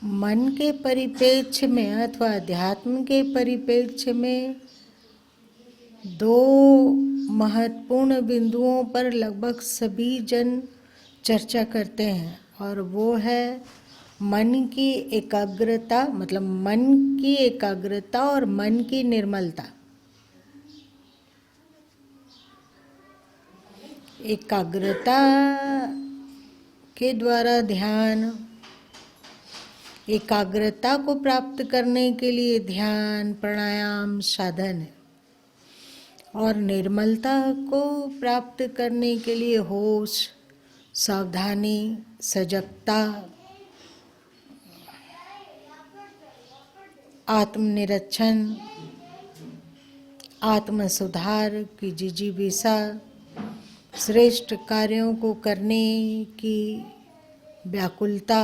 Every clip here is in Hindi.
मन के परिप्रेक्ष्य में अथवा अध्यात्म के परिप्रेक्ष्य में दो महत्वपूर्ण बिंदुओं पर लगभग सभी जन चर्चा करते हैं, और वो है मन की एकाग्रता, मतलब मन की एकाग्रता और मन की निर्मलता। एकाग्रता के द्वारा ध्यान, एकाग्रता को प्राप्त करने के लिए ध्यान प्राणायाम साधन है, और निर्मलता को प्राप्त करने के लिए होश, सावधानी, सजगता, आत्मनिरीक्षण, आत्म सुधार की जिजीविषा, श्रेष्ठ कार्यों को करने की व्याकुलता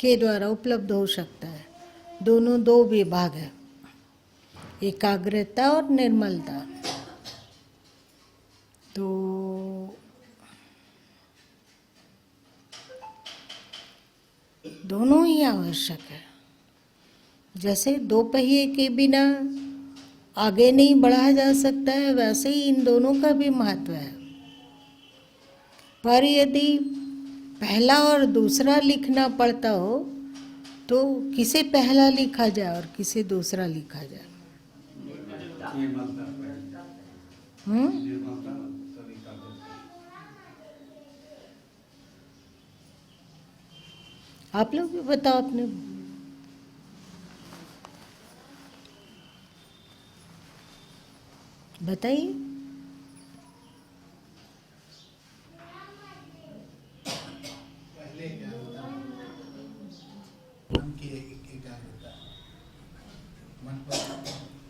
के द्वारा उपलब्ध हो सकता है। दोनों दो विभाग है, एकाग्रता और निर्मलता। तो दोनों ही आवश्यक है। जैसे दो पहिए के बिना आगे नहीं बढ़ा जा सकता है, वैसे ही इन दोनों का भी महत्व है। पर यदि पहला और दूसरा लिखना पड़ता हो तो किसे पहला लिखा जाए और किसे दूसरा लिखा जाए? आप लोग भी बताओ अपने। बताइए। पहले क्या होता है, मन की एकाग्रता, मन पर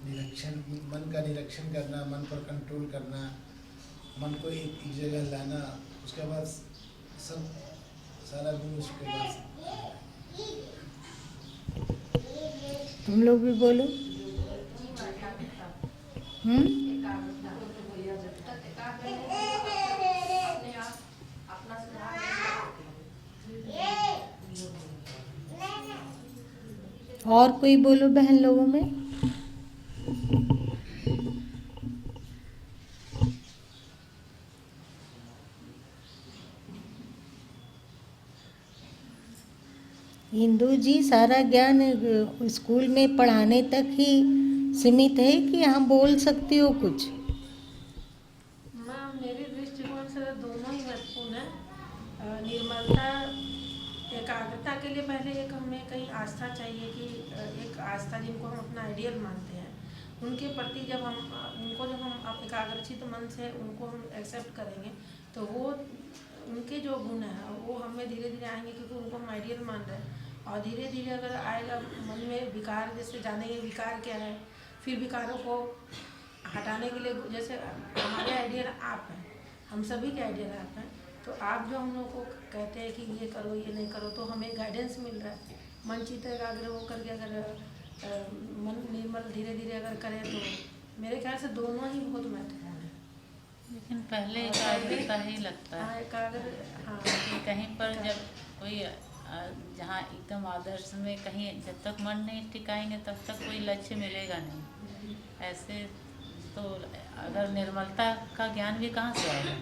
निरीक्षण, मन का निरीक्षण करना, मन पर कंट्रोल करना, मन को एक जगह लाना, उसके बाद सब सारा गुण उसके बाद। तुम लोग भी बोलो। और कोई बोलो बहन लोगों में। हिंदू जी सारा ज्ञान स्कूल में पढ़ाने तक ही सीमित है कि यहाँ बोल सकती हो कुछ? मैम, मेरे दृष्टिकोण से दोनों ही महत्वपूर्ण है। निर्मलता, एकाग्रता के लिए पहले एक हमें कहीं आस्था चाहिए कि एक आस्था जिनको हम अपना आइडियल मानते हैं, उनके प्रति जब हम एकाग्रचित मन से उनको हम एक्सेप्ट करेंगे तो वो उनके जो गुण हैं वो हमें धीरे धीरे आएंगे, क्योंकि उनको हम आइडियल मान रहे हैं। और धीरे धीरे अगर आएगा मन में विकार, जैसे जानेंगे विकार क्या है, फिर विकारों को हटाने के लिए, जैसे हमारे आइडियल आप हैं, हम सभी के आइडियल आप हैं, तो आप जो हम लोग को कहते हैं कि ये करो ये नहीं करो, तो हमें गाइडेंस मिल रहा है। मन चित्त एकाग्र हो करके अगर मन निर्मल धीरे धीरे अगर करें तो मेरे ख्याल से दोनों ही बहुत महत्वपूर्ण है। लेकिन पहले एकाग्रता ही लगता है। हाँ, एकाग्र, हाँ। कहीं पर जब कोई जहाँ एकदम आदर्श में कहीं जब तक मन नहीं टिकाएंगे तब तक कोई लक्ष्य मिलेगा नहीं। ऐसे तो अगर निर्मलता का ज्ञान भी कहाँ से आएगा?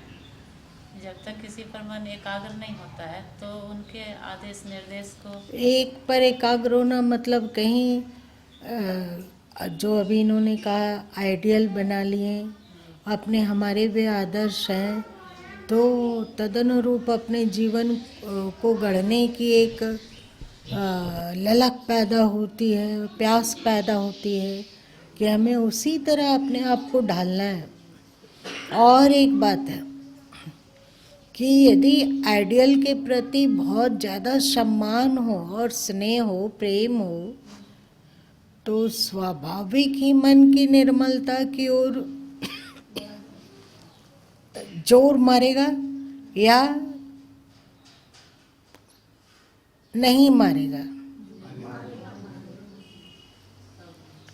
जब तक किसी पर मन एकाग्र नहीं होता है तो उनके आदेश निर्देश को एक पर एकाग्र होना मतलब कहीं जो अभी इन्होंने कहा आइडियल बना लिए, अपने हमारे वे आदर्श हैं, तो तदनुरूप अपने जीवन को गढ़ने की एक ललक पैदा होती है, प्यास पैदा होती है कि हमें उसी तरह अपने आप को ढालना है। और एक बात है कि यदि आइडियल के प्रति बहुत ज़्यादा सम्मान हो और स्नेह हो, प्रेम हो, तो स्वाभाविक ही मन की निर्मलता की ओर जोर मारेगा या नहीं मारेगा।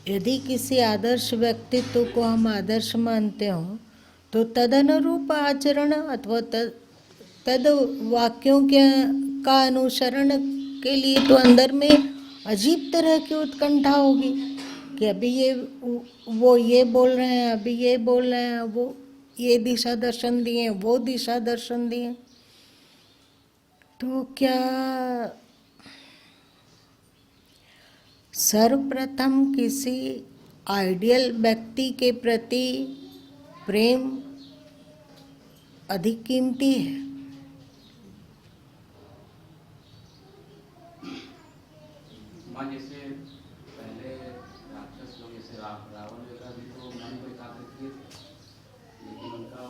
यदि किसी आदर्श व्यक्तित्व को हम आदर्श मानते हो तो तदनुरूप आचरण अथवा तद वाक्यों का अनुसरण के लिए तो अंदर में अजीब तरह की उत्कंठा होगी कि अभी ये वो ये बोल रहे हैं, अभी ये बोल रहे हैं, वो ये दिशा दर्शन दिए, वो दिशा दर्शन दिए। तो क्या सर्वप्रथम किसी आइडियल व्यक्ति के प्रति प्रेम अधिक कीमती है? माँ जैसे पहले राक्षस लोग जैसे रावण वगैरह भी तो मन को एकाग्र किए थे, लेकिन उनका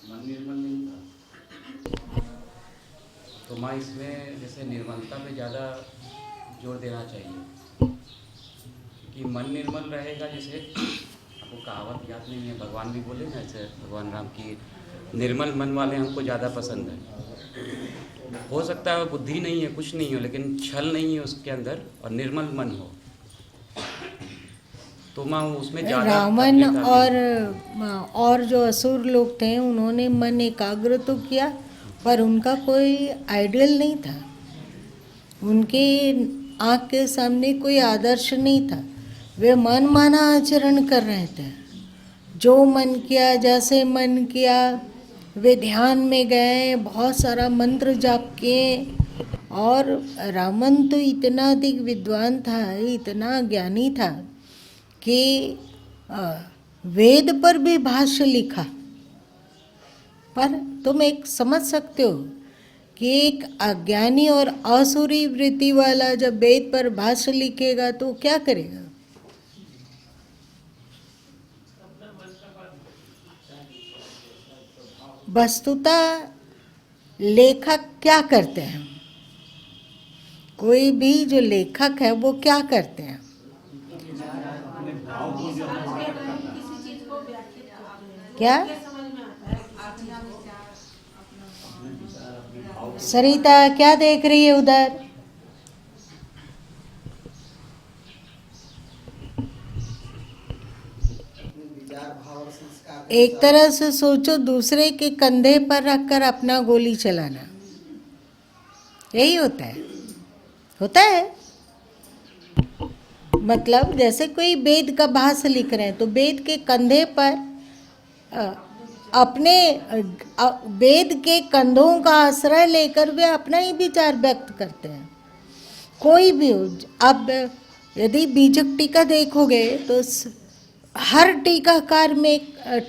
मन निर्मल नहीं था। तो माँ इसमें जैसे निर्मलता पे ज़्यादा जोर देना चाहिए कि मन निर्मल रहेगा। जैसे आपको कहावत याद नहीं है, भगवान भी बोले ना, ऐसे भगवान राम की निर्मल मन वाले हमको ज़्यादा पसंद है। हो सकता है बुद्धि नहीं है, कुछ नहीं हो, लेकिन छल नहीं है उसके अंदर और निर्मल मन हो, तो माँ उसमें ज़्यादा रावण और जो असुर लोग थे उन्होंने मन एकाग्र तो किया, पर उनका कोई आइडियल नहीं था, उनके आँख के सामने कोई आदर्श नहीं था। वे मन माना आचरण कर रहे थे, जो मन किया, जैसे मन किया। वे ध्यान में गए, बहुत सारा मंत्र जाप किए, और रावण तो इतना अधिक विद्वान था, इतना ज्ञानी था कि वेद पर भी भाष्य लिखा। पर तुम एक समझ सकते हो कि एक अज्ञानी और असुरी वृत्ति वाला जब वेद पर भाष्य लिखेगा तो क्या करेगा? वस्तुतः लेखक क्या करते हैं? कोई भी जो लेखक है वो क्या करते हैं? किसी चीज को व्याख्यात करते हैं, क्या? ये समझ में आता है। सरिता क्या देख रही है उधर? एक तरह से सोचो, दूसरे के कंधे पर रखकर अपना गोली चलाना, यही होता है। होता है मतलब जैसे कोई वेद का भाष्य लिख रहे हैं तो वेद के कंधे पर अपने वेद के कंधों का आश्रय लेकर वे अपना ही विचार व्यक्त करते हैं। कोई भी हो, अब यदि बीजक टीका देखोगे तो हर टीकाकार में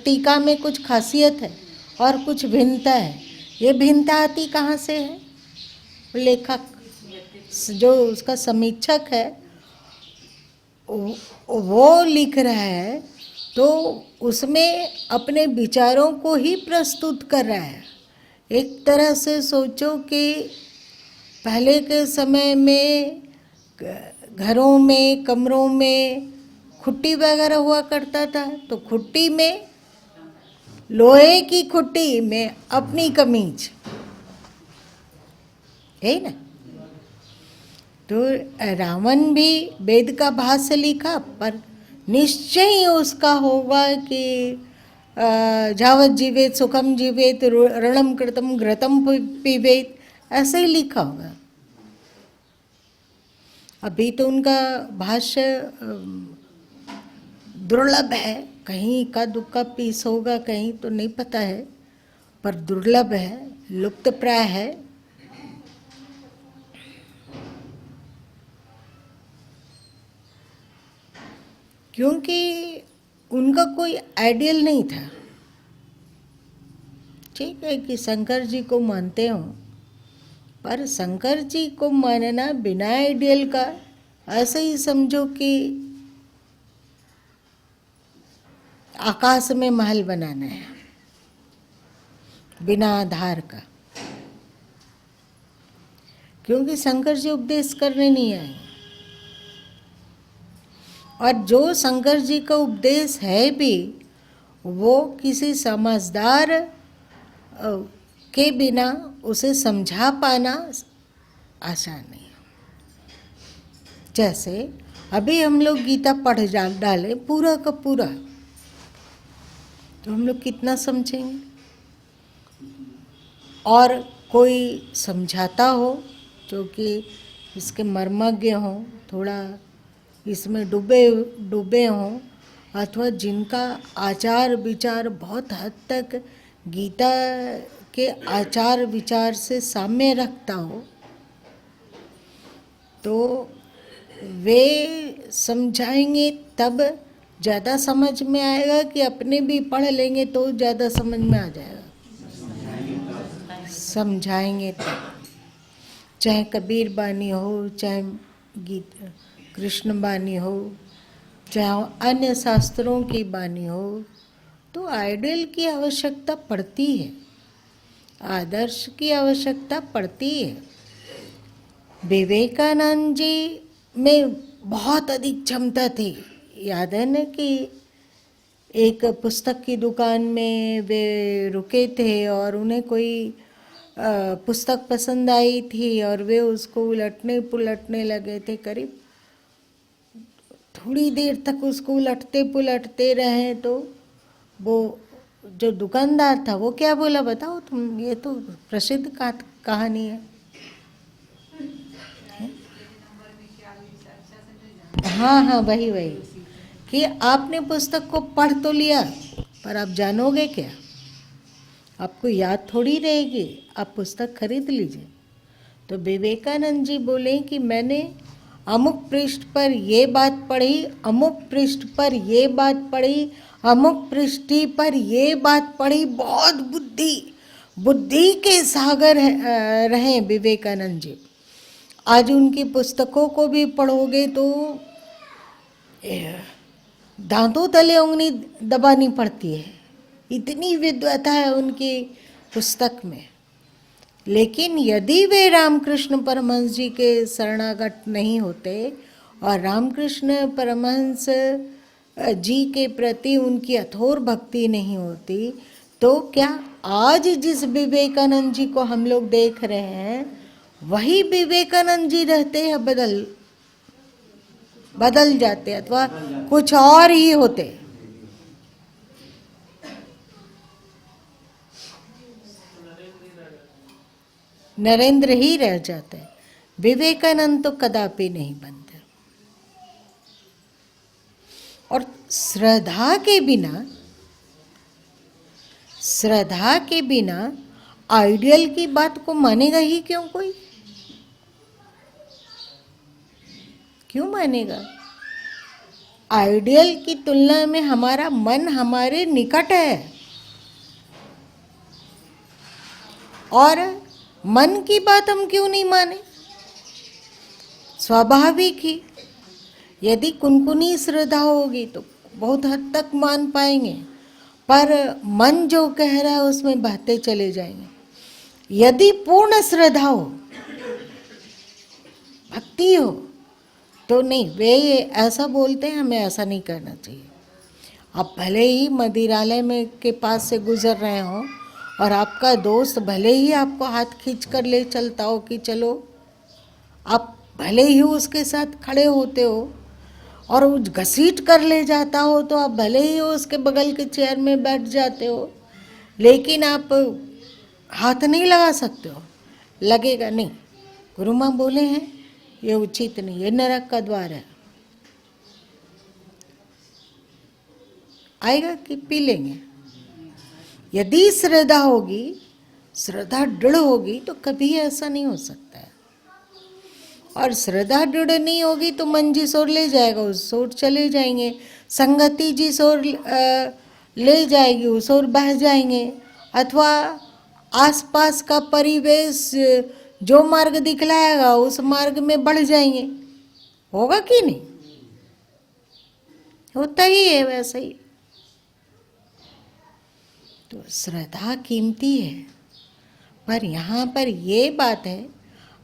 टीका में कुछ खासियत है और कुछ भिन्नता है। ये भिन्नता आती कहाँ से है? लेखक जो उसका समीक्षक है वो लिख रहा है तो उसमें अपने विचारों को ही प्रस्तुत कर रहा है। एक तरह से सोचो कि पहले के समय में घरों में, कमरों में खुट्टी वगैरह हुआ करता था, तो खुट्टी में, लोहे की खुट्टी में अपनी कमीज, है ना? तो रावण भी वेद का भाष्य लिखा, पर निश्चय ही उसका होगा कि जावत जीवेत सुखम जीवेत ऋणम कृतम घृतम पीवेत, ऐसे ही लिखा होगा। अभी तो उनका भाष्य दुर्लभ है, कहीं का दुक्का पीस होगा, कहीं तो नहीं पता है, पर दुर्लभ है, लुप्त प्राय है। क्योंकि उनका कोई आइडियल नहीं था। ठीक है कि शंकर जी को मानते हो, पर शंकर जी को मानना बिना आइडियल का ऐसे ही समझो कि आकाश में महल बनाना है बिना आधार का। क्योंकि शंकर जी उपदेश करने नहीं आए, और जो शंकर जी का उपदेश है भी वो किसी समझदार के बिना उसे समझा पाना आसान नहीं है। जैसे अभी हम लोग गीता पढ़ डालें पूरा का पूरा, तो हम लोग कितना समझेंगे? और कोई समझाता हो जो कि इसके मर्मज्ञ हों, थोड़ा इसमें डूबे हों, अथवा जिनका आचार विचार बहुत हद तक गीता के आचार विचार से साम्य रखता हो, तो वे समझाएंगे तब ज़्यादा समझ में आएगा कि अपने भी पढ़ लेंगे तो ज़्यादा समझ में आ जाएगा। समझाएंगे तब, चाहे कबीर बानी हो, चाहे कृष्ण बानी हो, चाहे अन्य शास्त्रों की बानी हो, तो आइडियल की आवश्यकता पड़ती है, आदर्श की आवश्यकता पड़ती है। विवेकानंद जी में बहुत अधिक क्षमता थी। याद है ना कि एक पुस्तक की दुकान में वे रुके थे और उन्हें कोई पुस्तक पसंद आई थी और वे उसको उलटने पुलटने लगे थे। करीब थोड़ी देर तक उसको उलटते पुलटते रहे तो वो जो दुकानदार था वो क्या बोला, बताओ तुम, ये तो प्रसिद्ध कहानी है। हाँ, वही कि आपने पुस्तक को पढ़ तो लिया पर आप जानोगे क्या, आपको याद थोड़ी रहेगी, आप पुस्तक खरीद लीजिए। तो विवेकानंद जी बोले कि मैंने अमुक पृष्ठ पर ये बात पढ़ी, अमुक पृष्ठ पर ये बात पढ़ी, अमुक पृष्ठ पर ये बात पढ़ी। बहुत बुद्धि के सागर रहे विवेकानंद जी। आज उनकी पुस्तकों को भी पढ़ोगे तो दांतों तले उंगली दबानी पड़ती है, इतनी विद्वता है उनकी पुस्तक में। लेकिन यदि वे रामकृष्ण परमहंस जी के शरणागत नहीं होते और रामकृष्ण परमहंस जी के प्रति उनकी अथोर भक्ति नहीं होती, तो क्या आज जिस विवेकानंद जी को हम लोग देख रहे हैं वही विवेकानंद जी रहते हैं, बदल जाते अथवा कुछ और ही होते। नरेंद्र ही रह जाते, विवेकानंद तो कदापि नहीं बनते। और श्रद्धा के बिना आइडियल की बात को मानेगा ही क्यों कोई? क्यों मानेगा? आइडियल की तुलना में हमारा मन हमारे निकट है, और मन की बात हम क्यों नहीं माने? स्वाभाविक ही, यदि कुनकुनी श्रद्धा होगी तो बहुत हद तक मान पाएंगे, पर मन जो कह रहा है उसमें बहते चले जाएंगे। यदि पूर्ण श्रद्धा हो, भक्ति हो, तो नहीं, वे ऐसा बोलते हैं, हमें ऐसा नहीं करना चाहिए। आप भले ही मदिरालय में के पास से गुजर रहे हो और आपका दोस्त भले ही आपको हाथ खींच कर ले चलता हो कि चलो, आप भले ही उसके साथ खड़े होते हो और वो घसीट कर ले जाता हो, तो आप भले ही उसके बगल के चेयर में बैठ जाते हो, लेकिन आप हाथ नहीं लगा सकते हो, लगेगा नहीं। गुरु माँ बोले हैं ये उचित नहीं, ये नरक का द्वार है। आएगा कि पी लेंगे। यदि श्रद्धा होगी, श्रद्धा दृढ़ होगी, तो कभी ऐसा नहीं हो सकता है। और श्रद्धा दृढ़ नहीं होगी तो मन जिस ओर ले जाएगा उस ओर चले जाएंगे, संगति जिस ओर ले जाएगी उस ओर बह जाएंगे, अथवा आसपास का परिवेश जो मार्ग दिखलाएगा उस मार्ग में बढ़ जाएंगे। होगा कि नहीं? होता ही है वैसा ही। तो श्रद्धा कीमती है, पर यहाँ पर ये बात है,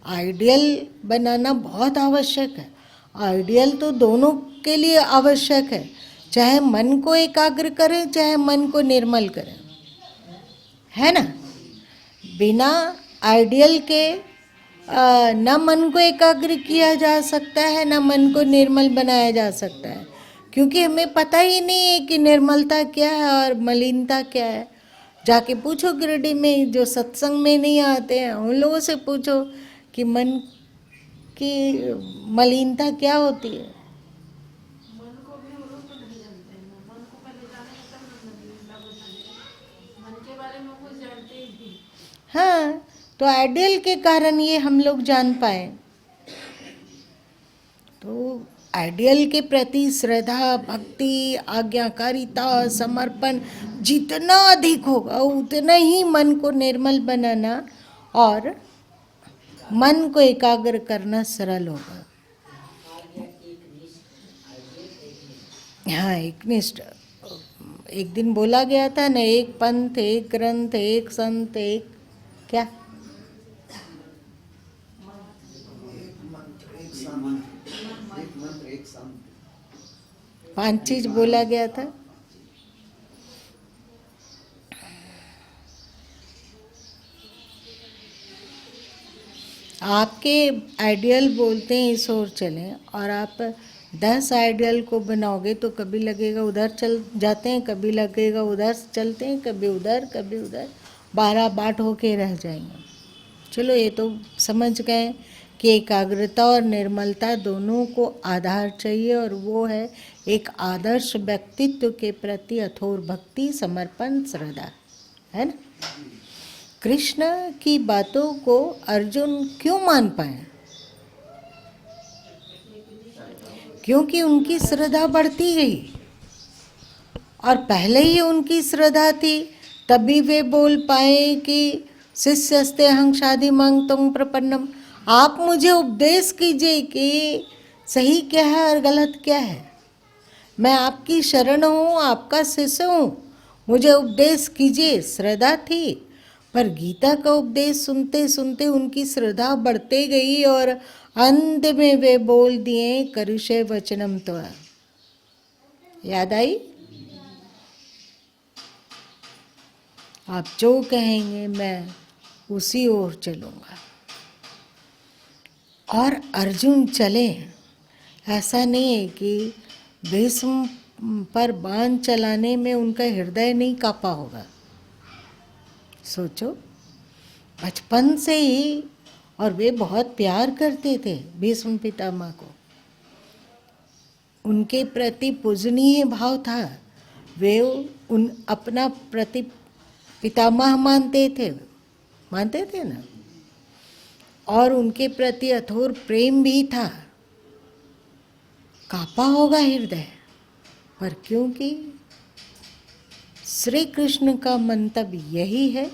आइडियल बनाना बहुत आवश्यक है। आइडियल तो दोनों के लिए आवश्यक है, चाहे मन को एकाग्र करें चाहे मन को निर्मल करें, है ना। बिना आइडियल के न मन को एकाग्र किया जा सकता है, न मन को निर्मल बनाया जा सकता है, क्योंकि हमें पता ही नहीं है कि निर्मलता क्या है और मलिनता क्या है। जाके पूछो गिरडी में, जो सत्संग में नहीं आते हैं उन लोगों से पूछो कि मन कि मलिनता क्या होती है। मन को भी वो लोग तो नहीं जानते हैं ना। मन को पहले जानेंगे तब ना मलिनता को जानेंगे। मन के बारे में कुछ जानते ही नहीं। हाँ, तो आइडियल के कारण ये हम लोग जान पाए। तो आइडियल के प्रति श्रद्धा, भक्ति, आज्ञाकारिता, समर्पण जितना अधिक होगा उतना ही मन को निर्मल बनाना और मन को एकाग्र करना सरल होगा। हाँ, एकनिष्ठ। एक दिन बोला गया था ना, एक पंथ, एक ग्रंथ, एक संत, एक क्या, पांच चीज बोला गया था। आपके आइडियल बोलते हैं इस ओर चलें, और आप 10 आइडियल को बनाओगे तो कभी लगेगा उधर चल जाते हैं, कभी लगेगा उधर चलते हैं, कभी उधर 12 बाट होके रह जाएंगे। चलो ये तो समझ गए कि एकाग्रता और निर्मलता दोनों को आधार चाहिए, और वो है एक आदर्श व्यक्तित्व के प्रति अथोर भक्ति, समर्पण, श्रद्धा, है ना। कृष्ण की बातों को अर्जुन क्यों मान पाए? क्योंकि उनकी श्रद्धा बढ़ती गई, और पहले ही उनकी श्रद्धा थी, तभी वे बोल पाए कि शिष्यस्ते अहं शादि मांगतुम प्रपन्नम। आप मुझे उपदेश कीजिए कि सही क्या है और गलत क्या है। मैं आपकी शरण हूँ, आपका शिष्य हूँ, मुझे उपदेश कीजिए। श्रद्धा थी, पर गीता का उपदेश सुनते सुनते उनकी श्रद्धा बढ़ते गई, और अंत में वे बोल दिए करिष्ये वचनम तव। याद आई? आप जो कहेंगे मैं उसी ओर चलूँगा। और अर्जुन चले, ऐसा नहीं है कि भीष्म पर बाण चलाने में उनका हृदय नहीं कांपा होगा। सोचो, बचपन से ही, और वे बहुत प्यार करते थे भीष्म पितामह को, उनके प्रति पूजनीय भाव था। वे उन अपना प्रति पितामह मानते थे ना, और उनके प्रति अथोर प्रेम भी था। कांपा होगा हृदय, पर क्योंकि श्री कृष्ण का मंतव्य यही है,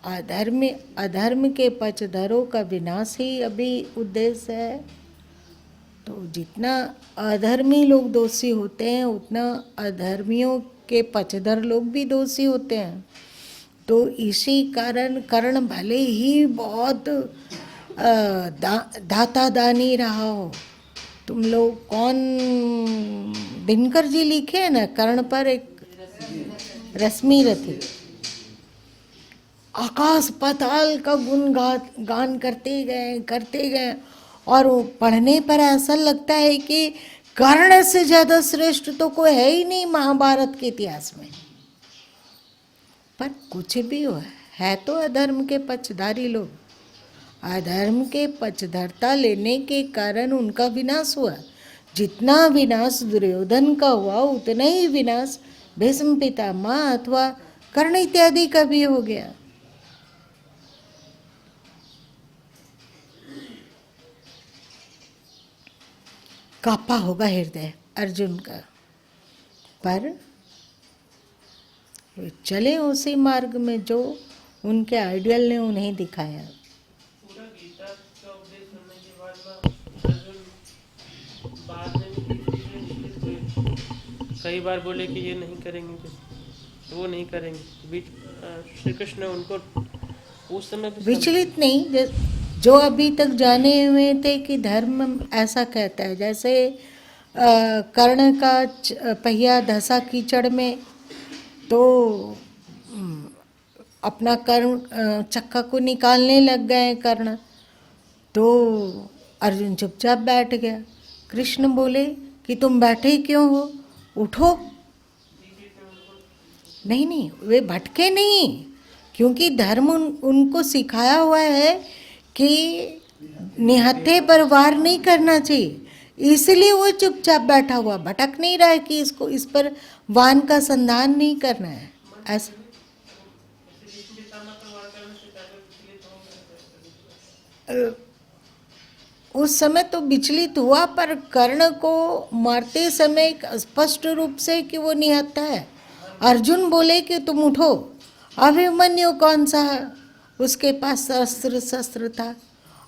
अधर्म के पक्षधरों का विनाश ही अभी उद्देश्य है। तो जितना अधर्मी लोग दोषी होते हैं, उतना अधर्मियों के पक्षधर लोग भी दोषी होते हैं। तो इसी कारण कर्ण भले ही बहुत दाता दानी रहा हो, तुम लोग कौन, दिनकर जी लिखे हैं ना, कर्ण पर एक रश्मि रथी, आकाश पाताल का गान करते गए, और पढ़ने पर ऐसा लगता है कि कर्ण से ज्यादा श्रेष्ठ तो कोई है ही नहीं महाभारत के इतिहास में। पर कुछ भी हो, है तो अधर्म के पक्षधारी लोग। अधर्म के पक्षधरता लेने के कारण उनका विनाश हुआ। जितना विनाश दुर्योधन का हुआ, उतना ही विनाश भीष्म पितामह अथवा कर्ण इत्यादि का भी हो गया। कांपा होगा हृदय अर्जुन का, पर चले उसी मार्ग में जो उनके आइडियल ने उन्हें दिखाया। पूरा गीता का उपदेश सुनने के बाद में अर्जुन बाद में कई बार बोले कि ये नहीं करेंगे, तो वो नहीं करेंगे। बीच श्री कृष्ण ने उनको उस समय विचलित नहीं, जो अभी तक जाने हुए थे कि धर्म ऐसा कहता है। जैसे कर्ण का पहिया धसा कीचड़ में, तो अपना कर्ण चक्का को निकालने लग गए कर्ण, तो अर्जुन चुपचाप बैठ गया। कृष्ण बोले कि तुम बैठे क्यों हो, उठो। नहीं, वे भटके नहीं, क्योंकि धर्म उनको सिखाया हुआ है कि निहत्थे पर वार नहीं करना चाहिए, इसलिए वो चुपचाप बैठा हुआ, भटक नहीं रहा है कि इसको इस पर वान का संधान नहीं करना है। ऐसा उस समय तो विचलित हुआ, पर कर्ण को मारते समय स्पष्ट रूप से कि वो निहत्था है। अर्जुन बोले कि तुम उठो। अभिमन्यु कौन सा है, उसके पास शस्त्र था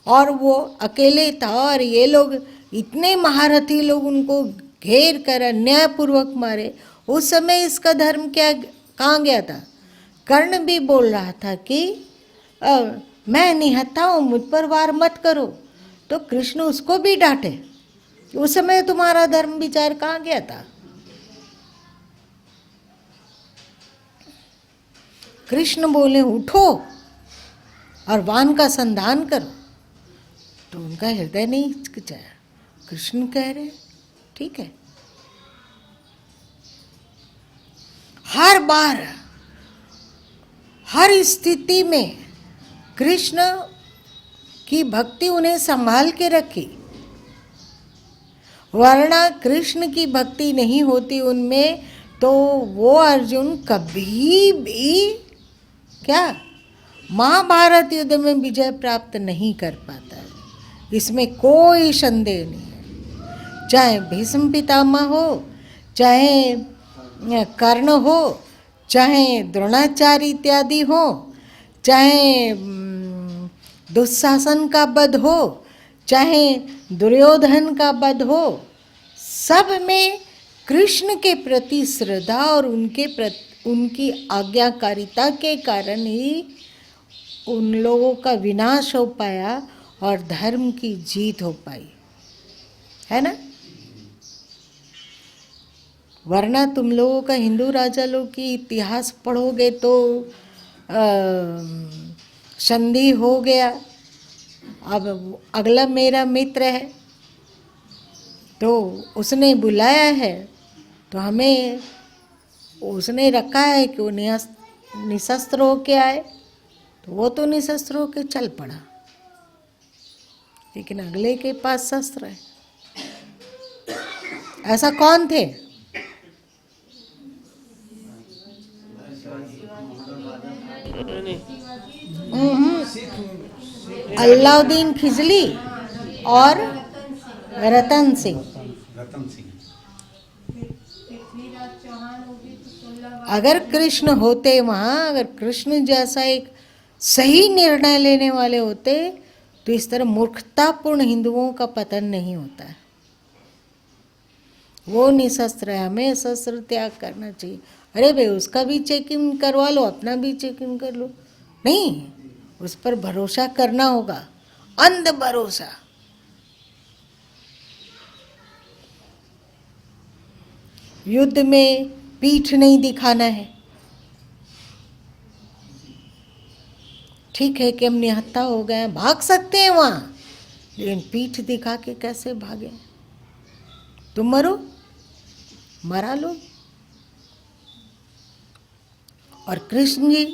और वो अकेले था, और ये लोग इतने महारथी लोग उनको घेर कर अन्यायपूर्वक मारे। उस समय इसका धर्म क्या कहाँ गया था? कर्ण भी बोल रहा था कि मैं निहत्था हूँ, मुझ पर वार मत करो, तो कृष्ण उसको भी डांटे। उस समय तुम्हारा धर्म विचार कहाँ गया था? कृष्ण बोले उठो और वान का संधान करो, तो उनका हृदय नहीं हिचकिचाया। कृष्ण कह रहे ठीक है। हर बार हर स्थिति में कृष्ण की भक्ति उन्हें संभाल के रखी, वरना कृष्ण की भक्ति नहीं होती उनमें तो वो अर्जुन कभी भी क्या महाभारत युद्ध में विजय प्राप्त नहीं कर पाता है, इसमें कोई संदेह नहीं है। चाहे भीष्म पितामह हो, चाहे कर्ण हो, चाहे द्रोणाचार्य इत्यादि हो, चाहे दुशासन का वध हो, चाहे दुर्योधन का वध हो, सब में कृष्ण के प्रति श्रद्धा और उनकी आज्ञाकारिता के कारण ही उन लोगों का विनाश हो पाया और धर्म की जीत हो पाई, है ना? वरना तुम लोगों का हिंदू राजा लोग की इतिहास पढ़ोगे तो संधि हो गया। अब अगला मेरा मित्र है तो उसने बुलाया है, तो हमें उसने रखा है कि वो निशस्त्र होके आए, तो वो तो निशस्त्र होके चल पड़ा, लेकिन अगले के पास शस्त्र है। ऐसा कौन थे? अलाउद्दीन खिजली और रतन सिंह। अगर कृष्ण होते वहाँ, अगर कृष्ण जैसा एक सही निर्णय लेने वाले होते तो इस तरह मूर्खतापूर्ण हिंदुओं का पतन नहीं होता है। वो निशस्त्र है, हमें शस्त्र त्याग करना चाहिए। अरे भाई उसका भी चेकिंग करवा लो, अपना भी चेकिंग कर लो, नहीं, उस पर भरोसा करना होगा, अंध भरोसा। युद्ध में पीठ नहीं दिखाना है। ठीक है कि हम निहत्था हो गए, भाग सकते हैं वहाँ, लेकिन पीठ दिखा के कैसे भागे? तुम मरो, मरा लो। और कृष्ण जी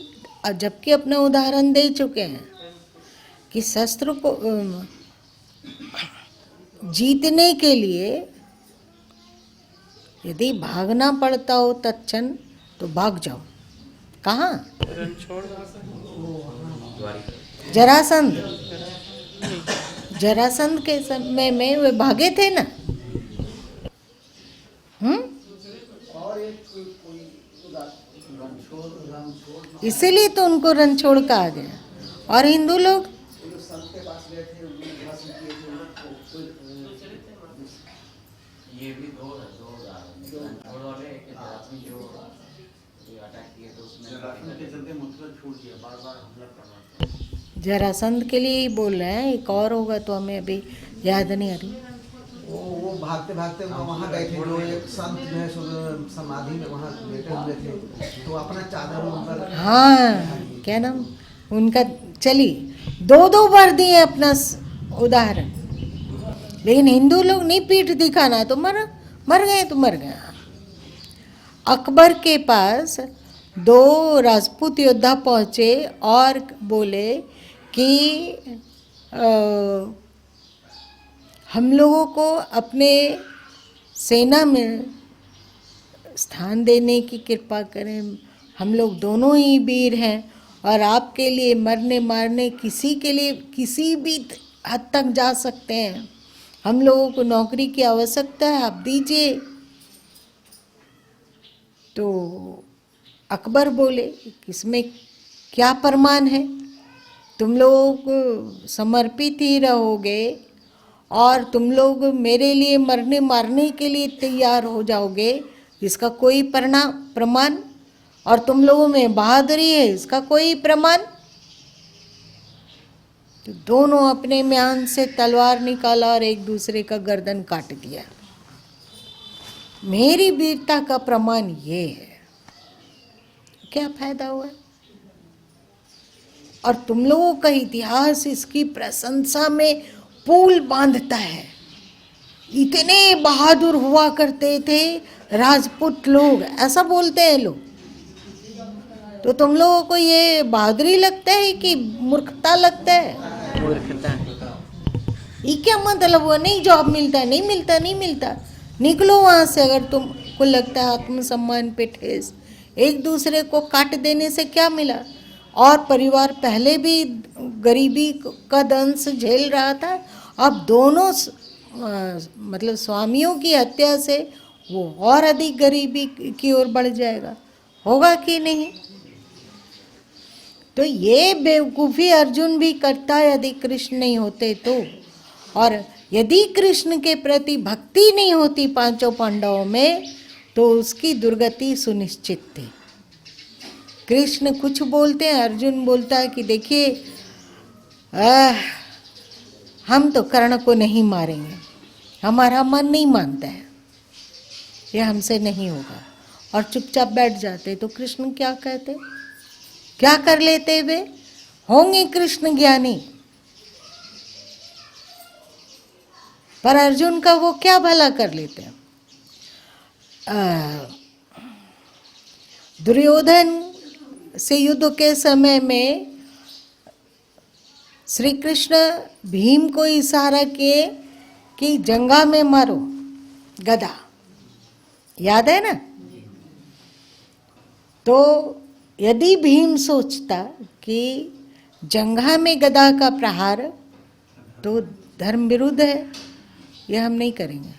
जबकि अपना उदाहरण दे चुके हैं कि शस्त्र को जीतने के लिए यदि भागना पड़ता हो तत्क्षण तो भाग जाओ। कहाँ? जरासंध। जरासंध के समय में वे भागे थे ना। इसीलिए तो उनको रणछोड़ कहा गया। और हिंदू लोग ये भी दो रणछोड़ वाले एक जरासंध जो अटैक किए तो उसमें जरासंध के चलते मतलब छूट गया, बार-बार हमला कर रहा था। जरासंध के लिए ही बोल रहे हैं, एक और होगा तो हमें अभी याद नहीं आ रही। वो भागते भागते वहाँ गए थे, जो एक संत जो है समाधि में वहाँ बैठे हुए थे, तो अपना चादर ऊपर, हाँ क्या नाम उनका, चली दो बार दिए अपना उदाहरण। लेकिन हिंदू लोग नहीं पीठ दिखाना, तो मर गए तो मर गए। अकबर के पास 2 राजपूत योद्धा पहुँचे और बोले कि हम लोगों को अपने सेना में स्थान देने की कृपा करें। हम लोग दोनों ही वीर हैं और आपके लिए मरने मारने किसी के लिए किसी भी हद तक जा सकते हैं। हम लोगों को नौकरी की आवश्यकता है, आप दीजिए। तो अकबर बोले इसमें क्या प्रमाण है, तुम लोग समर्पित ही रहोगे और तुम लोग मेरे लिए मरने मारने के लिए तैयार हो जाओगे, इसका कोई प्रमाण, और तुम लोगों में बहादुरी है, इसका कोई प्रमाण। तो दोनों अपने म्यान से तलवार निकाला और एक दूसरे का गर्दन काट दिया। मेरी वीरता का प्रमाण ये है। क्या फायदा हुआ? और तुम लोगों का इतिहास इसकी प्रशंसा में पुल बांधता है। इतने बहादुर हुआ करते थे राजपूत लोग, ऐसा बोलते हैं लोग। तो तुम लोगों को ये बहादुरी लगता है कि मूर्खता लगता है? मूर्खता। ये क्या मतलब हुआ? नहीं जॉब मिलता, नहीं मिलता, नहीं मिलता, निकलो वहाँ से। अगर तुमको लगता है आत्मसम्मान पे ठेस, एक दूसरे को काट देने से क्या मिला? और परिवार पहले भी गरीबी का दंश झेल रहा था, अब दोनों मतलब स्वामियों की हत्या से वो और अधिक गरीबी की ओर बढ़ जाएगा। होगा कि नहीं? तो ये बेवकूफ़ी अर्जुन भी करता यदि कृष्ण नहीं होते तो। और यदि कृष्ण के प्रति भक्ति नहीं होती पांचों पांडवों में, तो उसकी दुर्गति सुनिश्चित थी। कृष्ण कुछ बोलते हैं, अर्जुन बोलता है कि देखिए हम तो कर्ण को नहीं मारेंगे, हमारा मन नहीं मानता है, ये हमसे नहीं होगा, और चुपचाप बैठ जाते। तो कृष्ण क्या कहते, क्या कर लेते वे? होंगे कृष्ण ज्ञानी, पर अर्जुन का वो क्या भला कर लेते हैं? दुर्योधन से युद्ध के समय में श्री कृष्ण भीम को इशारा किए कि जंगा में मारो गदा, याद है ना? तो यदि भीम सोचता कि जंगा में गदा का प्रहार तो धर्म विरुद्ध है, ये हम नहीं करेंगे,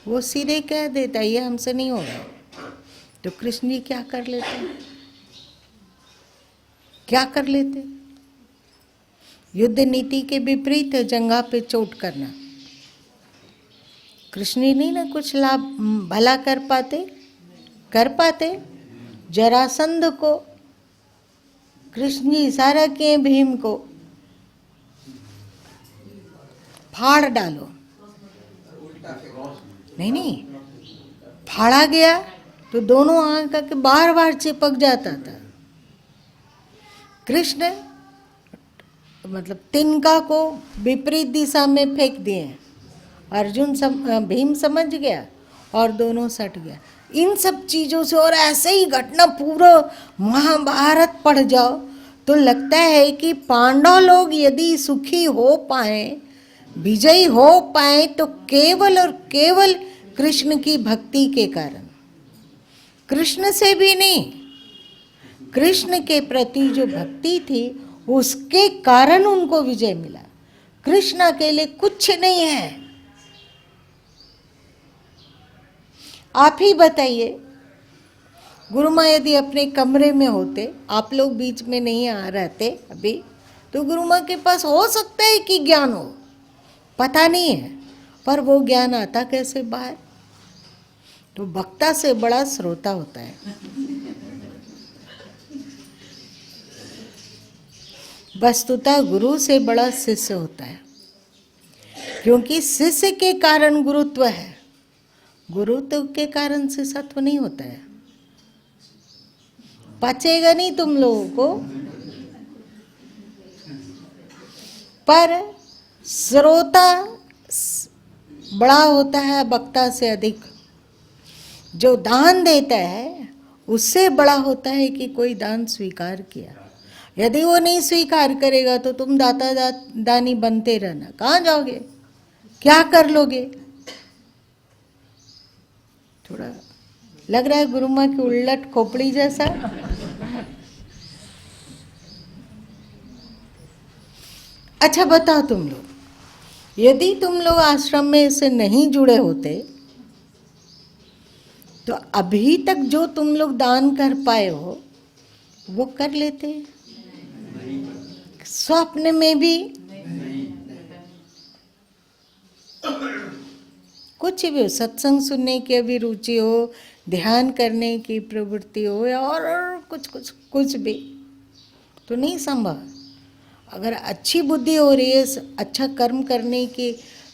वो सीधे कह देता ये हमसे नहीं होगा। तो कृष्ण जी क्या कर लेते? क्या कर लेते? युद्ध नीति के विपरीत है जंगा पे चोट करना। कृष्ण जी नहीं ना कुछ लाभ भला कर पाते। जरासंध को कृष्ण जी इशारा किए भीम को, फाड़ डालो। नहीं, फाड़ा गया तो दोनों आंख के बार बार चिपक जाता था। कृष्ण मतलब तिनका को विपरीत दिशा में फेंक दिए। भीम समझ गया और दोनों सट गया। इन सब चीज़ों से, और ऐसे ही घटना पूरा महाभारत पढ़ जाओ तो लगता है कि पांडव लोग यदि सुखी हो पाए, विजयी हो पाए, तो केवल और केवल कृष्ण की भक्ति के कारण, कृष्ण से भी नहीं, कृष्ण के प्रति जो भक्ति थी उसके कारण उनको विजय मिला। कृष्ण अकेले कुछ नहीं है। आप ही बताइए, गुरुमा यदि अपने कमरे में होते, आप लोग बीच में नहीं आ रहते अभी, तो गुरुमा के पास हो सकता है कि ज्ञान हो, पता नहीं है, पर वो ज्ञान आता कैसे बाहर? तो वक्ता से बड़ा श्रोता होता है। वस्तुतः गुरु से बड़ा शिष्य होता है, क्योंकि शिष्य के कारण गुरुत्व है, गुरुत्व के कारण शिष्यत्व नहीं होता है। पचेगा नहीं तुम लोगों को। पर श्रोता बड़ा होता है वक्ता से अधिक। जो दान देता है उससे बड़ा होता है कि कोई दान स्वीकार किया। यदि वो नहीं स्वीकार करेगा तो तुम दानी बनते रहना। कहाँ जाओगे, क्या कर लोगे? थोड़ा लग रहा है गुरु माँ की उलट खोपड़ी जैसा। अच्छा बताओ तुम लोग, यदि तुम लोग आश्रम में से नहीं जुड़े होते तो अभी तक जो तुम लोग दान कर पाए हो वो कर लेते? स्वप्न में भी कुछ भी हो, सत्संग सुनने की अभी रुचि हो, ध्यान करने की प्रवृत्ति हो या और कुछ भी तो नहीं संभव। अगर अच्छी बुद्धि हो रही है, अच्छा कर्म करने की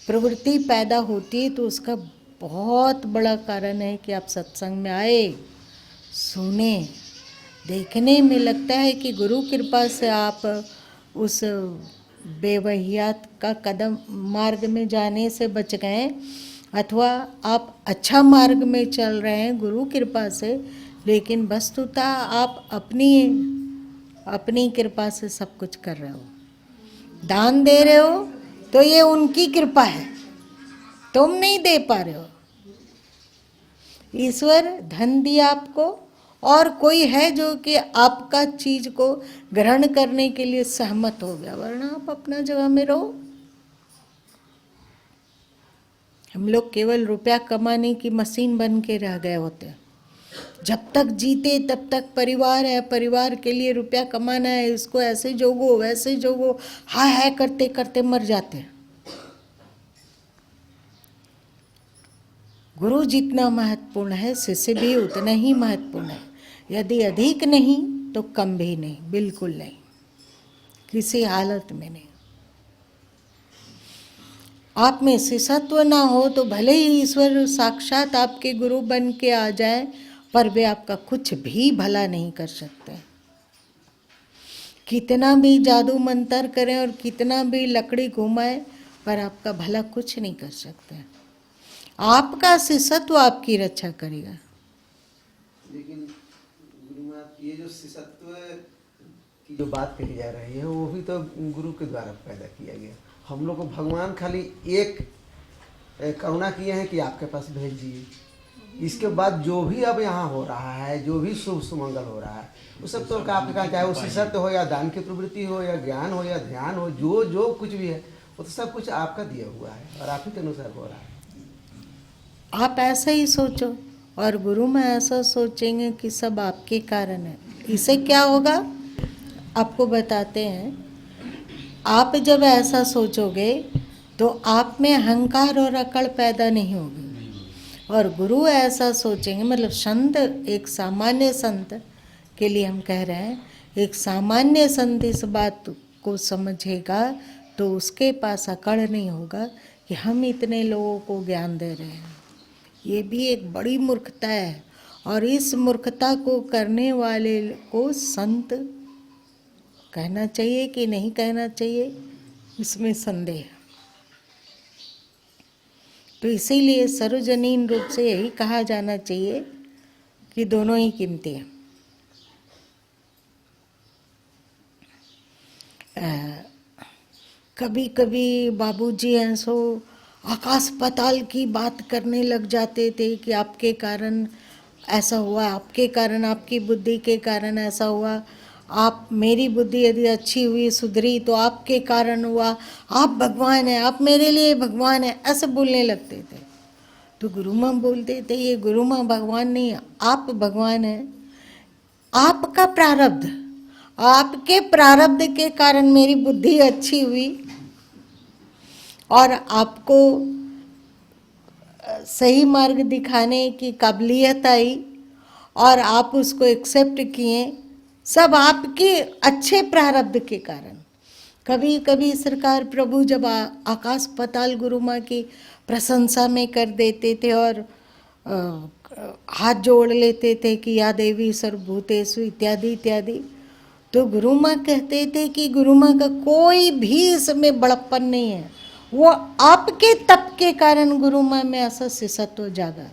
प्रवृत्ति पैदा होती है तो उसका बहुत बड़ा कारण है कि आप सत्संग में आए, सुने। देखने में लगता है कि गुरु कृपा से आप उस बेवहियात का कदम मार्ग में जाने से बच गए, अथवा आप अच्छा मार्ग में चल रहे हैं गुरु कृपा से, लेकिन वस्तुतः आप अपनी कृपा से सब कुछ कर रहे हो। दान दे रहे हो तो ये उनकी कृपा है, तुम नहीं दे पा रहे हो। ईश्वर धन दिया आपको, और कोई है जो कि आपका चीज को ग्रहण करने के लिए सहमत हो गया, वरना आप अपना जगह में रहो। हम लोग केवल रुपया कमाने की मशीन बन के रह गए होते हैं। जब तक जीते तब तक परिवार है, परिवार के लिए रुपया कमाना है, इसको ऐसे जोगो वैसे जोगो, हाय हाय करते करते मर जाते हैं। गुरु जितना महत्वपूर्ण है, शिष्य भी उतना ही महत्वपूर्ण है। यदि अधिक नहीं तो कम भी नहीं, बिल्कुल नहीं, किसी हालत में नहीं। आप में शिष्यत्व ना हो तो भले ही ईश्वर साक्षात आपके गुरु बन के आ जाए, पर वे आपका कुछ भी भला नहीं कर सकते। कितना भी जादू मंतर करें और कितना भी लकड़ी घुमाए, पर आपका भला कुछ नहीं कर सकते। आपका शिष्यत्व आपकी रक्षा करेगा। लेकिन गुरु माँ, ये जो शिष्यत्व की जो बात कही जा रही है वो भी तो गुरु के द्वारा पैदा किया गया। हम लोग को भगवान खाली एक करुणा किए हैं कि आपके पास भेज दिए। इसके बाद जो भी अब यहाँ हो रहा है, जो भी शुभ सुमंगल हो रहा है, वो सब तो आपके कहा, चाहे वो शिष्यत्व हो या दान की प्रवृत्ति हो या ज्ञान हो या ध्यान हो, जो कुछ भी है वो तो सब कुछ आपका दिया हुआ है और आप ही के अनुसार हो रहा है। आप ऐसा ही सोचो और गुरु में ऐसा सोचेंगे कि सब आपके कारण है। इससे क्या होगा आपको बताते हैं। आप जब ऐसा सोचोगे तो आप में अहंकार और अकड़ पैदा नहीं होगी, और गुरु ऐसा सोचेंगे, मतलब संत, एक सामान्य संत के लिए हम कह रहे हैं, एक सामान्य संत इस बात को समझेगा तो उसके पास अकड़ नहीं होगा कि हम इतने लोगों को ज्ञान दे रहे हैं। ये भी एक बड़ी मूर्खता है, और इस मूर्खता को करने वाले को संत कहना चाहिए कि नहीं कहना चाहिए, इसमें संदेह। तो इसीलिए सार्वजनीन रूप से यही कहा जाना चाहिए कि दोनों ही कीमती हैं। कभी कभी बाबूजी हैं सो आकाश पाताल की बात करने लग जाते थे कि आपके कारण ऐसा हुआ, आपके कारण, आपकी बुद्धि के कारण ऐसा हुआ, आप, मेरी बुद्धि यदि अच्छी हुई सुधरी तो आपके कारण हुआ, आप भगवान हैं, आप मेरे लिए भगवान हैं, ऐसे बोलने लगते थे। तो गुरु माँ बोलते थे ये गुरु माँ भगवान नहीं, आप भगवान हैं। आपका प्रारब्ध, आपके प्रारब्ध के कारण मेरी बुद्धि अच्छी हुई और आपको सही मार्ग दिखाने की काबिलियत आई और आप उसको एक्सेप्ट किए, सब आपके अच्छे प्रारब्ध के कारण। कभी कभी सरकार प्रभु जब आकाश पाताल गुरु माँ की प्रशंसा में कर देते थे और हाथ जोड़ लेते थे कि या देवी सर्वभूतेषु इत्यादि इत्यादि, तो गुरु माँ कहते थे कि गुरु माँ का कोई भी इसमें बड़प्पन नहीं है, वो आपके तप के कारण गुरु माँ में ऐसा शिष्यत्व जागा।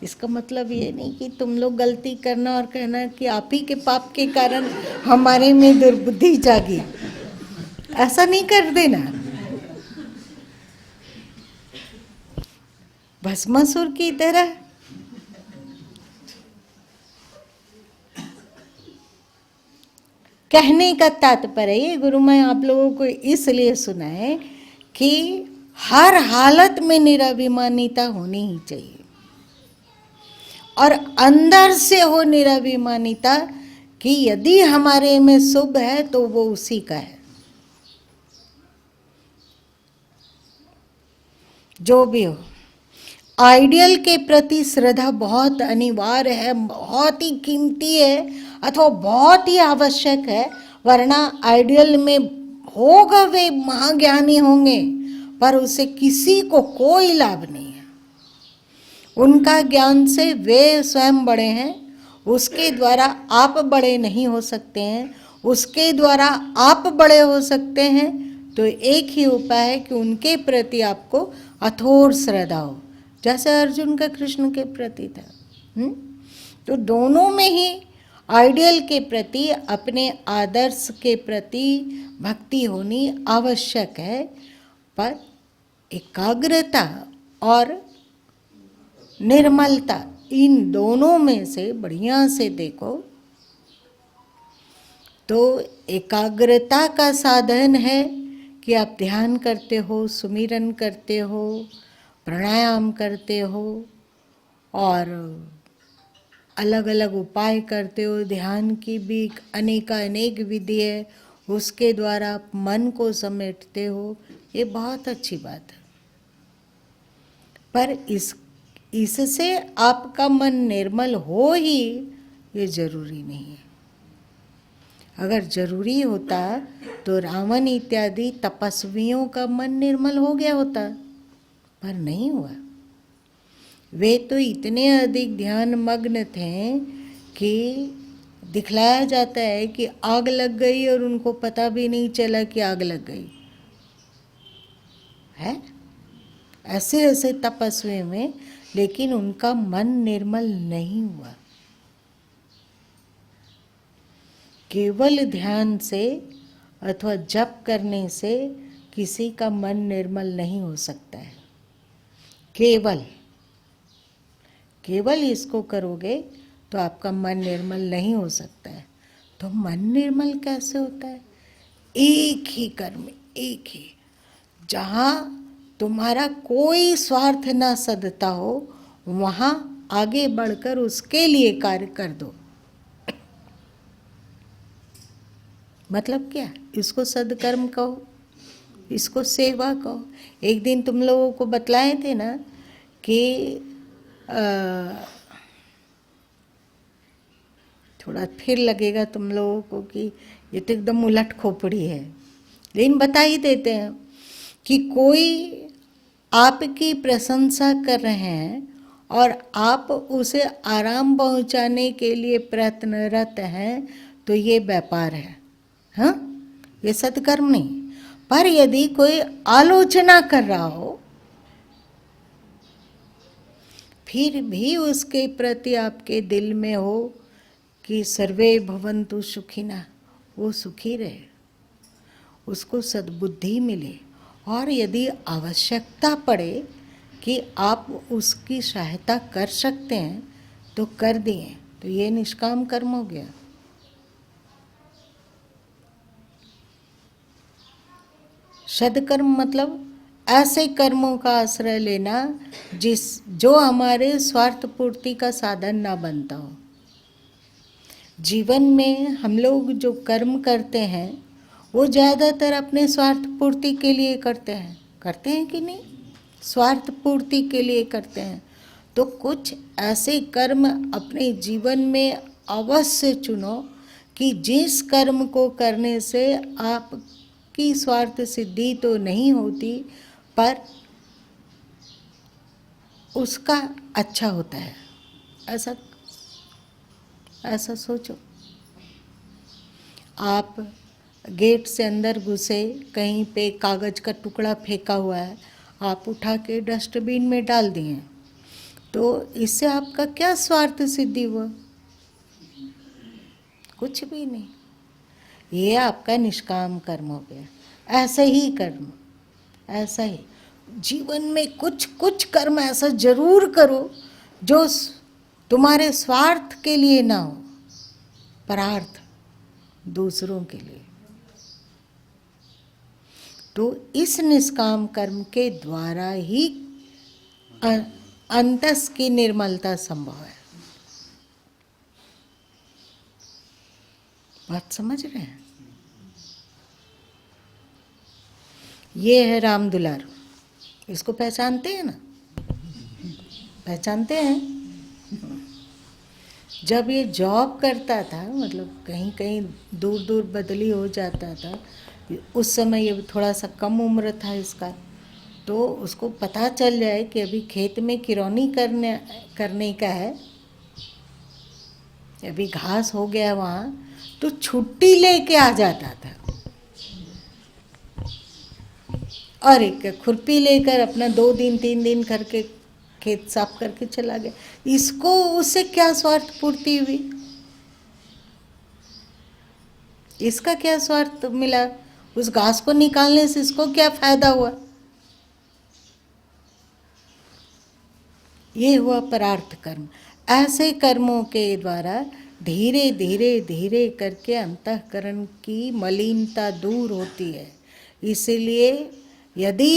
इसका मतलब ये नहीं कि तुम लोग गलती करना और कहना कि आप ही के पाप के कारण हमारे में दुर्बुद्धि जागी, ऐसा नहीं कर देना। भस्मासुर की तरह कहने का तात्पर्य ये गुरु मैं आप लोगों को इसलिए सुनाए कि हर हालत में निराभिमानिता होनी ही चाहिए, और अंदर से हो निराभिमानिता कि यदि हमारे में शुभ है तो वो उसी का है। जो भी हो, आइडियल के प्रति श्रद्धा बहुत अनिवार्य है, बहुत ही कीमती है अथवा बहुत ही आवश्यक है, वरना आइडियल में होगा वे महाज्ञानी होंगे पर उसे किसी को कोई लाभ नहीं है। उनका ज्ञान से वे स्वयं बड़े हैं, उसके द्वारा आप बड़े नहीं हो सकते हैं, उसके द्वारा आप बड़े हो सकते हैं। तो एक ही उपाय है कि उनके प्रति आपको अथोर श्रद्धा हो, जैसे अर्जुन का कृष्ण के प्रति था। तो दोनों में ही आइडियल के प्रति, अपने आदर्श के प्रति भक्ति होनी आवश्यक है, पर एकाग्रता और निर्मलता इन दोनों में से बढ़िया से देखो तो एकाग्रता का साधन है कि आप ध्यान करते हो, सुमिरन करते हो, प्राणायाम करते हो और अलग अलग उपाय करते हो। ध्यान की भी अनेक विधि है, उसके द्वारा आप मन को समेटते हो, ये बहुत अच्छी बात है। पर इससे आपका मन निर्मल हो ही ये जरूरी नहीं है। अगर जरूरी होता तो रावण इत्यादि तपस्वियों का मन निर्मल हो गया होता, पर नहीं हुआ। वे तो इतने अधिक ध्यान मग्न थे कि दिखलाया जाता है कि आग लग गई और उनको पता भी नहीं चला कि आग लग गई है। ऐसे ऐसे तपस्वी में, लेकिन उनका मन निर्मल नहीं हुआ। केवल ध्यान से अथवा जप करने से किसी का मन निर्मल नहीं हो सकता है। केवल इसको करोगे तो आपका मन निर्मल नहीं हो सकता है। तो मन निर्मल कैसे होता है? एक ही कर्म, एक ही, जहाँ तुम्हारा कोई स्वार्थ ना सदता हो, वहाँ आगे बढ़कर उसके लिए कार्य कर दो। मतलब क्या? इसको सदकर्म कहो, इसको सेवा कहो। एक दिन तुम लोगों को बतलाए थे ना कि थोड़ा फिर लगेगा तुम लोगों को कि ये तो एकदम उलट खोपड़ी है, लेकिन बता ही देते हैं कि कोई आपकी प्रशंसा कर रहे हैं और आप उसे आराम पहुंचाने के लिए प्रयत्नरत हैं, तो ये व्यापार है। हाँ, ये सत्कर्म नहीं। पर यदि कोई आलोचना कर रहा हो, फिर भी उसके प्रति आपके दिल में हो कि सर्वे भवन्तु सुखिनः, वो सुखी रहे, उसको सद्बुद्धि मिले, और यदि आवश्यकता पड़े कि आप उसकी सहायता कर सकते हैं तो कर दिए, तो ये निष्काम कर्म हो गया। सद्कर्म मतलब ऐसे कर्मों का आश्रय लेना जो हमारे स्वार्थ पूर्ति का साधन ना बनता हो। जीवन में हम लोग जो कर्म करते हैं वो ज़्यादातर अपने स्वार्थ पूर्ति के लिए करते हैं कि नहीं? स्वार्थ पूर्ति के लिए करते हैं। तो कुछ ऐसे कर्म अपने जीवन में अवश्य चुनो कि जिस कर्म को करने से आपकी स्वार्थ सिद्धि तो नहीं होती, पर उसका अच्छा होता है। ऐसा सोचो। आप गेट से अंदर घुसे, कहीं पे कागज का टुकड़ा फेंका हुआ है, आप उठा के डस्टबिन में डाल दिए, तो इससे आपका क्या स्वार्थ सिद्धि हुआ? कुछ भी नहीं। ये आपका निष्काम कर्म हो गया। ऐसे ही कर्म, ऐसा ही जीवन में कुछ कुछ कर्म ऐसा जरूर करो जो तुम्हारे स्वार्थ के लिए ना हो, परार्थ, दूसरों के लिए। तो इस निष्काम कर्म के द्वारा ही अंतस की निर्मलता संभव है। बात समझ रहे हैं? ये है राम दुलार, इसको पहचानते हैं ना? पहचानते हैं? जब ये जॉब करता था, मतलब कहीं कहीं दूर दूर बदली हो जाता था, उस समय ये थोड़ा सा कम उम्र था इसका, तो उसको पता चल जाए कि अभी खेत में किरौनी करने का है, अभी घास हो गया वहाँ, तो छुट्टी लेके आ जाता था और एक खुरपी लेकर अपना 2 दिन 3 दिन करके खेत साफ करके चला गया। इसको उससे क्या स्वार्थ पूर्ति हुई? इसका क्या स्वार्थ मिला? उस घास को निकालने से इसको क्या फायदा हुआ? ये हुआ परार्थ कर्म। ऐसे कर्मों के द्वारा धीरे धीरे धीरे करके अंतःकरण की मलिनता दूर होती है। इसलिए यदि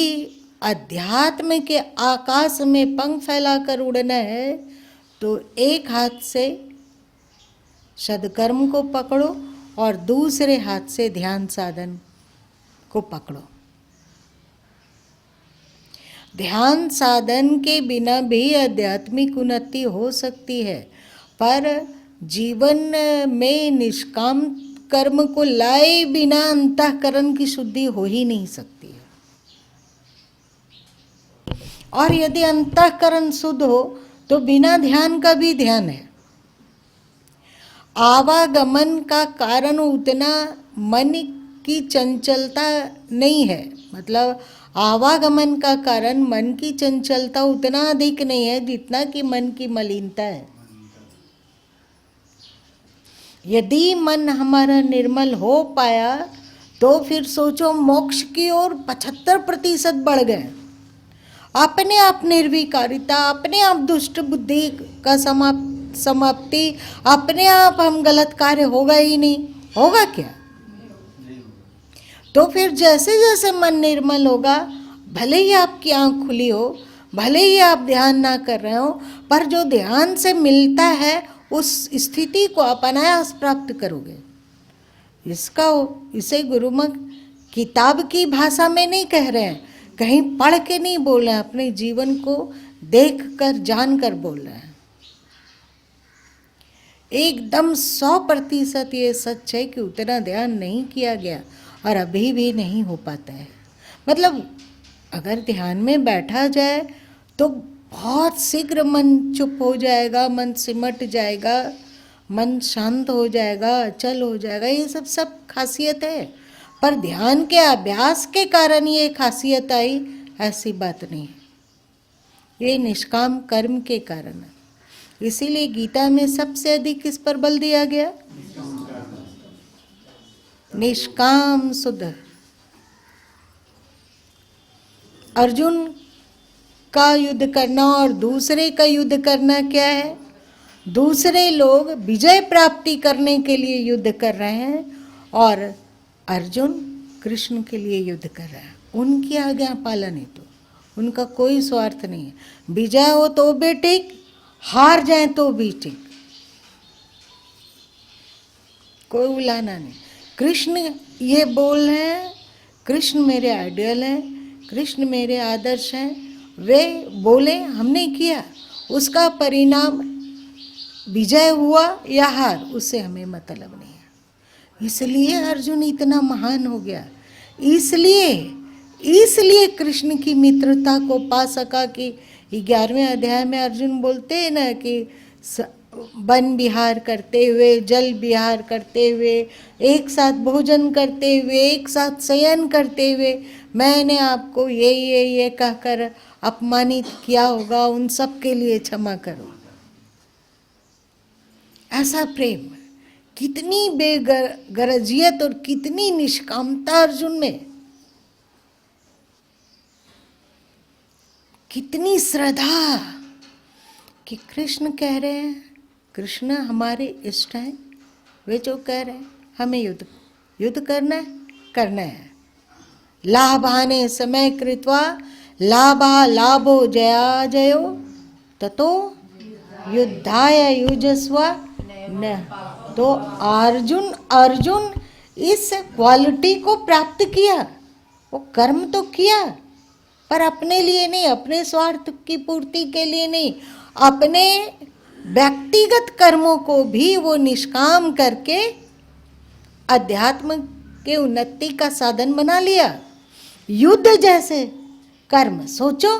अध्यात्म के आकाश में पंख फैलाकर उड़ना है तो एक हाथ से सद्कर्म को पकड़ो और दूसरे हाथ से ध्यान साधन को पकड़ो। ध्यान साधन के बिना भी आध्यात्मिक उन्नति हो सकती है, पर जीवन में निष्काम कर्म को लाए बिना अंतःकरण की शुद्धि हो ही नहीं सकती है। और यदि अंतःकरण शुद्ध हो तो बिना ध्यान का भी ध्यान है। आवागमन का कारण उतना मन की चंचलता नहीं है, मतलब आवागमन का कारण मन की चंचलता उतना अधिक नहीं है जितना कि मन की मलिनता है। यदि मन हमारा निर्मल हो पाया तो फिर सोचो मोक्ष की ओर 75% बढ़ गए। अपने आप निर्विकारिता, अपने आप दुष्ट बुद्धि का समाप्ति, अपने आप हम गलत कार्य होगा ही नहीं। होगा क्या? तो फिर जैसे जैसे मन निर्मल होगा, भले ही आपकी आंख खुली हो, भले ही आप ध्यान ना कर रहे हो, पर जो ध्यान से मिलता है उस स्थिति को आप अनायास प्राप्त करोगे। इसे गुरुमुख किताब की भाषा में नहीं कह रहे हैं, कहीं पढ़ के नहीं बोल रहे हैं, अपने जीवन को देख कर जान कर बोल रहे हैं। एकदम 100% ये सच है कि उतना ध्यान नहीं किया गया और अभी भी नहीं हो पाता है। मतलब अगर ध्यान में बैठा जाए तो बहुत शीघ्र मन चुप हो जाएगा, मन सिमट जाएगा, मन शांत हो जाएगा, अचल हो जाएगा। ये सब खासियत है, पर ध्यान के अभ्यास के कारण ये खासियत आई, ऐसी बात नहीं है। ये निष्काम कर्म के कारण है। इसीलिए गीता में सबसे अधिक किस पर बल दिया गया? निष्काम शुद्ध। अर्जुन का युद्ध करना और दूसरे का युद्ध करना क्या है? दूसरे लोग विजय प्राप्ति करने के लिए युद्ध कर रहे हैं और अर्जुन कृष्ण के लिए युद्ध कर रहा है। उनकी आज्ञा पालन हेतु, उनका कोई स्वार्थ नहीं है। विजय हो तो भी ठीक, हार जाए तो भी ठीक, कोई उलाना नहीं। कृष्ण ये बोल रहे हैं, कृष्ण मेरे आइडियल हैं, कृष्ण मेरे आदर्श हैं। वे बोले, हमने किया, उसका परिणाम विजय हुआ या हार, उससे हमें मतलब नहीं है। इसलिए अर्जुन इतना महान हो गया। इसलिए कृष्ण की मित्रता को पा सका कि 11वें अध्याय में अर्जुन बोलते हैं ना कि वन विहार करते हुए, जल विहार करते हुए, एक साथ भोजन करते हुए, एक साथ शयन करते हुए मैंने आपको ये कहकर अपमानित किया होगा, उन सब के लिए क्षमा करो। ऐसा प्रेम, कितनी बेगरजियत और कितनी निष्कामता अर्जुन में, कितनी श्रद्धा कि कृष्ण कह रहे हैं, कृष्ण हमारे इष्ट हैं, वे जो कह रहे हैं हमें युद्ध करना है। लाभाने समय कृत्वा लाभो जया जयो ततो युद्धाय युजस्व न। तो अर्जुन इस क्वालिटी को प्राप्त किया, वो कर्म तो किया पर अपने लिए नहीं, अपने स्वार्थ की पूर्ति के लिए नहीं, अपने व्यक्तिगत कर्मों को भी वो निष्काम करके अध्यात्म के उन्नति का साधन बना लिया। युद्ध जैसे कर्म सोचो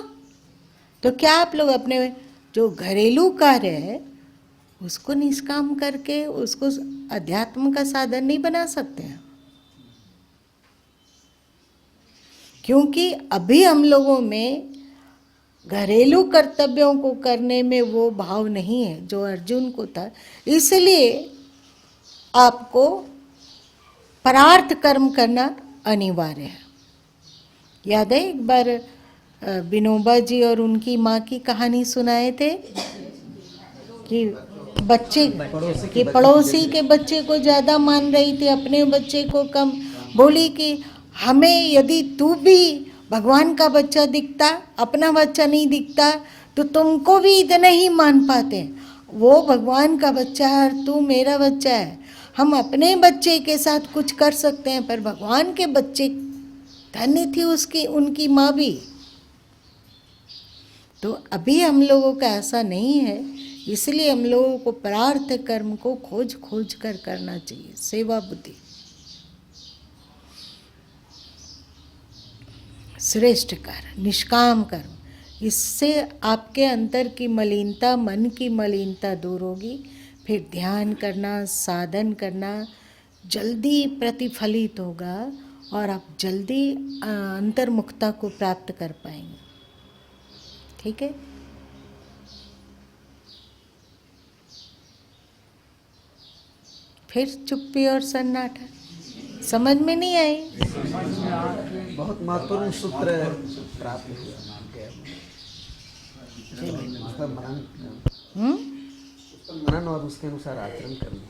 तो क्या आप लोग अपने जो घरेलू कार्य है उसको निष्काम करके उसको अध्यात्म का साधन नहीं बना सकते हैं? क्योंकि अभी हम लोगों में घरेलू कर्तव्यों को करने में वो भाव नहीं है जो अर्जुन को था, इसलिए आपको परार्थ कर्म करना अनिवार्य है। याद है एक बार विनोबा जी और उनकी माँ की कहानी सुनाए थे कि पड़ोसी के बच्चे को ज़्यादा मान रही थी, अपने बच्चे को कम। बोली कि हमें यदि तू भी भगवान का बच्चा दिखता, अपना बच्चा नहीं दिखता, तो तुमको भी इतना ही मान पाते। वो भगवान का बच्चा है और तू मेरा बच्चा है, हम अपने बच्चे के साथ कुछ कर सकते हैं, पर भगवान के बच्चे, धन्य थी उनकी माँ भी। तो अभी हम लोगों का ऐसा नहीं है, इसलिए हम लोगों को परार्थ कर्म को खोज कर करना चाहिए, सेवा बुद्धि श्रेष्ठ कर्म, निष्काम कर्म। इससे आपके अंतर की मलिनता, मन की मलिनता दूर होगी, फिर ध्यान करना, साधन करना जल्दी प्रतिफलित होगा और आप जल्दी अंतर्मुखता को प्राप्त कर पाएंगे। ठीक है? फिर चुप्पी और सन्नाटा, समझ में नहीं आई? बहुत महत्वपूर्ण सूत्र प्राप्त हुआ, उसका मनन और उसके अनुसार आचरण करना।